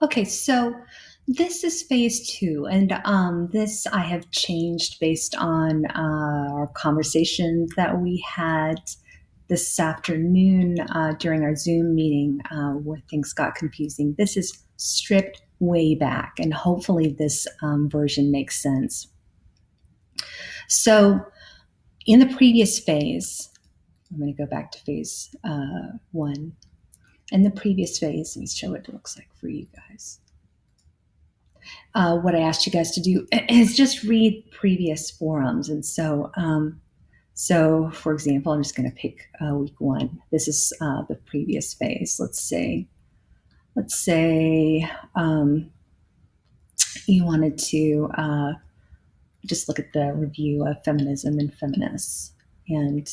Okay, so this is phase two, and this I have changed based on our conversation that we had this afternoon during our Zoom meeting where things got confusing. This is stripped way back, and hopefully this version makes sense. So, in the previous phase, I'm going to go back to phase one. In the previous phase, let me show what it looks like for you guys. What I asked you guys to do is just read previous forums. And so for example, I'm just going to pick week one. This is the previous phase. Let's say you wanted to just look at the review of feminism and feminists. And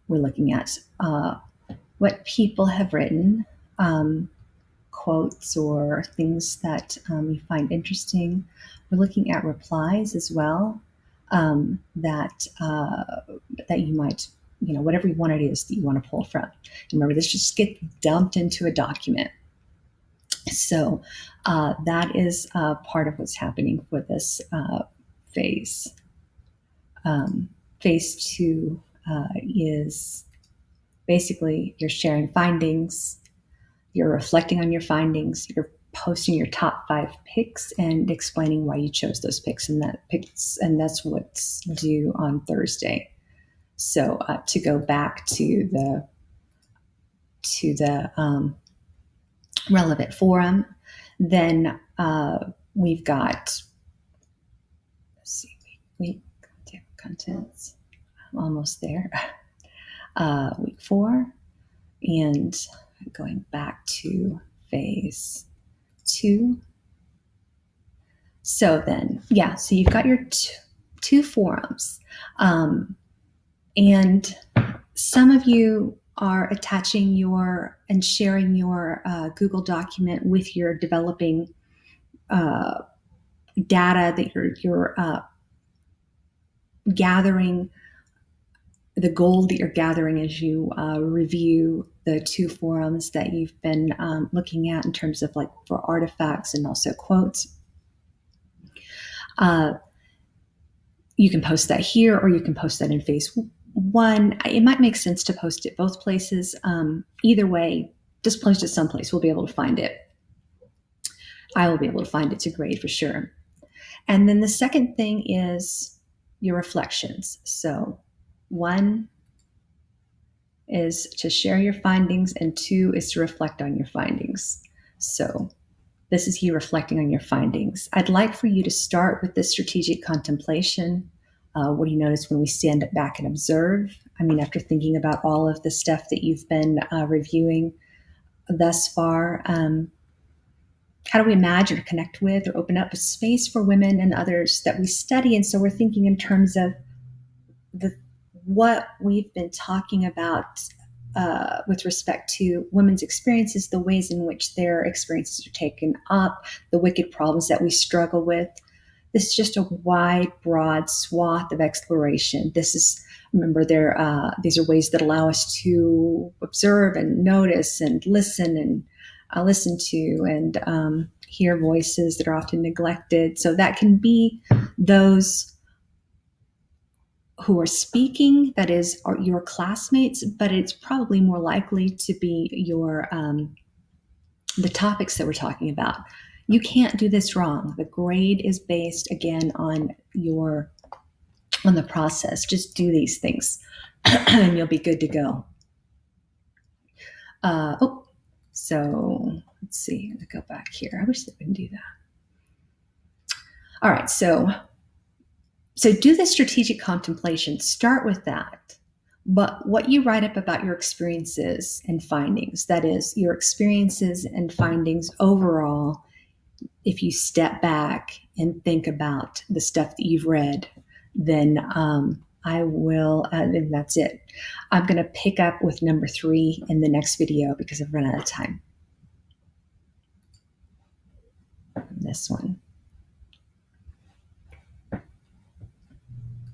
we're looking at what people have written, quotes or things that you find interesting. We're looking at replies as well, that you might, whatever one it is that you want to pull from. Remember, this just gets dumped into a document. So that is part of what's happening for this phase. Phase two is basically you're sharing findings, you're reflecting on your findings, you're posting your top 5 picks and explaining why you chose those picks, and that's what's due on Thursday. So to go back to the relevant forum, then we've got, let's see, week contents. I'm almost there. Week 4, and going back to phase 2. So then, so you've got your two forums. And some of you are attaching and sharing your Google document with your developing data that you're gathering, the gold that you're gathering as you review the 2 forums that you've been looking at in terms of for artifacts and also quotes. You can post that here, or you can post that in phase 1. It might make sense to post it both places. Either way, just post it someplace. We'll be able to find it. I will be able to find it to grade for sure. And then the second thing is your reflections. So 1 is to share your findings, and 2 is to reflect on your findings. So this is you reflecting on your findings. I'd like for you to start with this strategic contemplation. What do you notice when we stand back and observe? I mean, after thinking about all of the stuff that you've been reviewing thus far, how do we imagine or connect with or open up a space for women and others that we study? And so we're thinking in terms of what we've been talking about with respect to women's experiences, the ways in which their experiences are taken up, the wicked problems that we struggle with. This is just a wide, broad swath of exploration. Remember, these are ways that allow us to observe and notice and listen to and hear voices that are often neglected. So that can be those who are speaking, that is, are your classmates, but it's probably more likely to be your the topics that we're talking about. You can't do this wrong. The grade is based again on the process. Just do these things, and you'll be good to go. So let's see. I'm gonna go back here. I wish they wouldn't do that. All right, so do the strategic contemplation. Start with that. But what you write up about your experiences and findings, that is, your experiences and findings overall, if you step back and think about the stuff that you've read, then I will, and that's it. I'm going to pick up with number 3 in the next video because I've run out of time. This one.